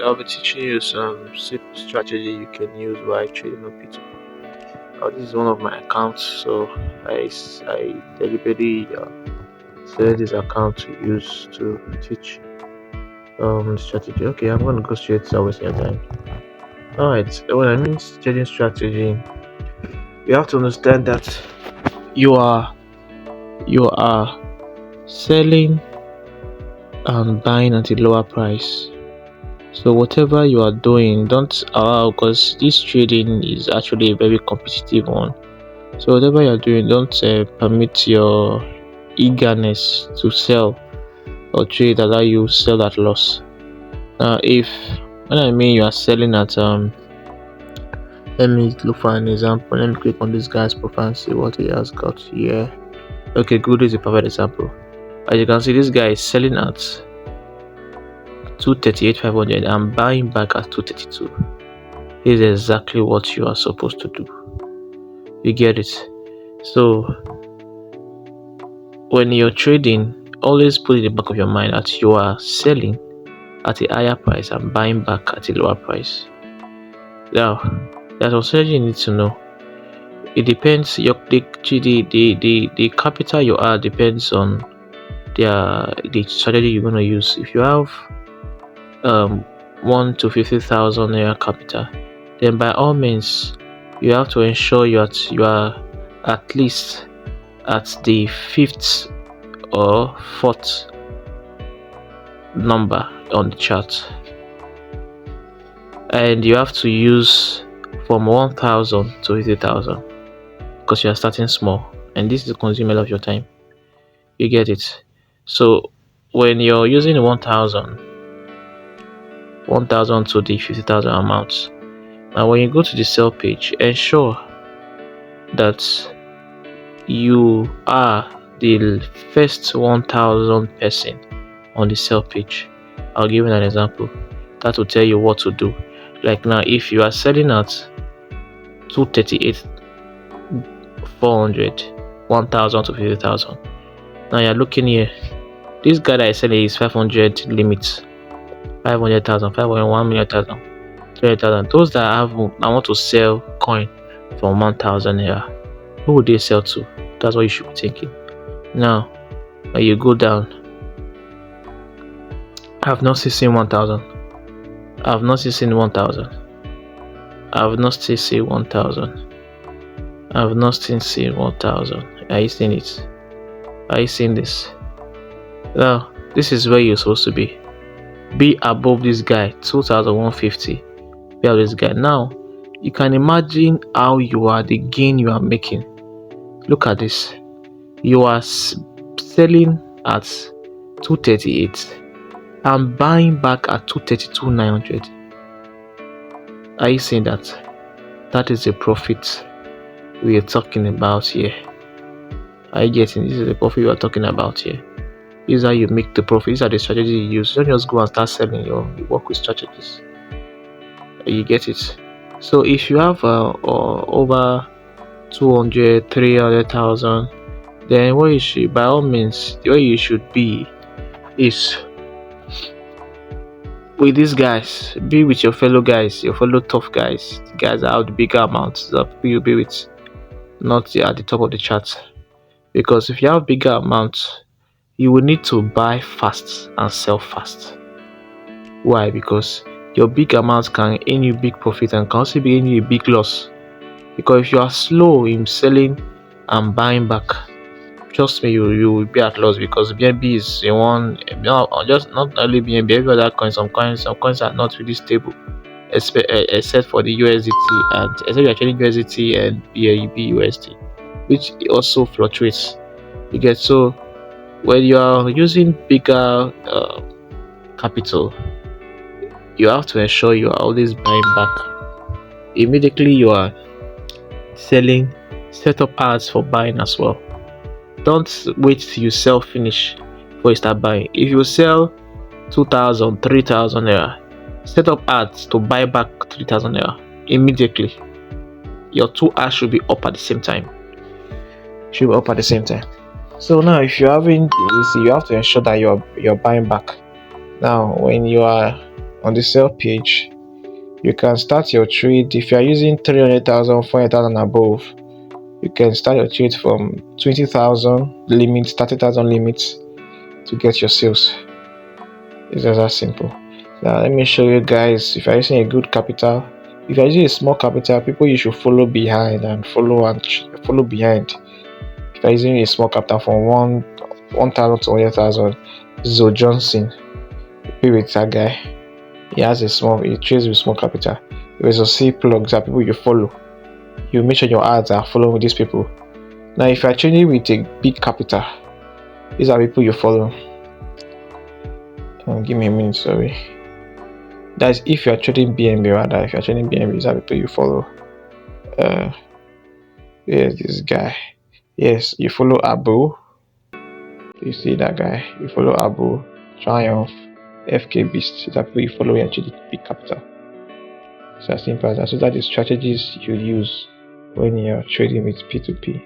I'll be teaching you some simple strategy you can use while trading on P2P. This is one of my accounts, so I deliberately select this account to use to teach strategy. Okay, I'm gonna go straight to wasting your time. Alright, when I mean trading strategy, you have to understand that you are you are selling and buying at a lower price. So whatever you are doing, don't allow, because this trading is actually a very competitive one. So whatever you are doing, don't permit your eagerness to sell or trade allow you sell at loss. Now, if when I mean you are selling at let me look for an example. Let me click on this guy's profile and see what he has got here. Okay, good is a perfect example. As you can see, this guy is selling at 238,500 and buying back at 232. This is exactly what you are supposed to do. You get it? So when you're trading, always put in the back of your mind that you are selling at a higher price and buying back at a lower price. Now, there's also you need to know. It depends. The capital you are depends on the strategy you're gonna use. If you have 1 to 50,000 naira capital, then by all means you have to ensure you are at least at the fifth or fourth number on the chart, and you have to use from 1,000 to 50,000 because you are starting small, and this is consuming a lot of your time. You get it? So when you're using 1,000 to the 50,000 amount, and when you go to the sell page, ensure that you are the first 1,000 person on the sell page. I'll give you an example that will tell you what to do. Like now, if you are selling at 238,400, 1,000 to 50,000, now you're looking here. This guy that is selling is 500 limit, 500,000, 501 million, 300,000. Those that I want to sell coin from 1,000 naira, who would they sell to? That's what you should be thinking. Now, when you go down, I have not still seen 1,000. I have not still seen 1,000. I have not still seen 1,000. I have not still seen 1,000. Are you seeing it? Are you seeing this? Now, this is where you're supposed to be. Be above this guy, 2,150. Be above this guy. Now, you can imagine how you are, the gain you are making. Look at this. You are selling at 238 and buying back at 232,900. Are you seeing that? That is the profit we are talking about here. Are you getting? This is the profit we are talking about here. This is how you make the profit. These are the strategies you use. Don't just go and start selling. You work with strategies. You get it? So if you have over 200, 300,000, then what you should, by all means, the way you should be is with these guys. Be with your fellow guys, your fellow tough guys, the guys that have the bigger amounts that you'll be with, not at the top of the chart. Because if you have bigger amounts, you will need to buy fast and sell fast. Why? Because your big amounts can earn you big profit and can also be earning you a big loss. Because if you are slow in selling and buying back, trust me, you will be at loss, because BNB is the one. Just not only BNB, every other coin. Some coins are not really stable, except for the USDT, and except you're trading USDT and BUSD, which also fluctuates. You get? So when you are using bigger capital, you have to ensure you are always buying back. Immediately you are selling, set up ads for buying as well. Don't wait till you sell finish before you start buying. If you sell 2,000, 3,000 naira, set up ads to buy back 3,000 naira immediately. Your two ads should be up at the same time. So now, if you're having this, you have to ensure that you're buying back. Now, when you are on the sell page, you can start your trade. If you are using 300,000, 400,000 above, you can start your trade from 20,000 limits, 30,000 limits to get your sales. It's just that simple. Now let me show you guys. If you're using a good capital, if you're using a small capital, people you should follow behind and follow behind. If you're using a small capital from 1,000 to 100,000, Zoe Johnson, be with that guy. He trades with small capital. There's a C plugs that people you follow. You make sure your ads are following these people. Now if you're trading with a big capital, these are people you follow. Give me a minute, sorry. That's if you're trading BNB rather. If you're trading BNB, these are people you follow. Here's this guy. Yes, you follow Abu. You see that guy. You follow Abu, Triumph, FK Beast. These are people you follow and trading big capital. It's as simple as that. So that is strategies you use when you're trading with P2P.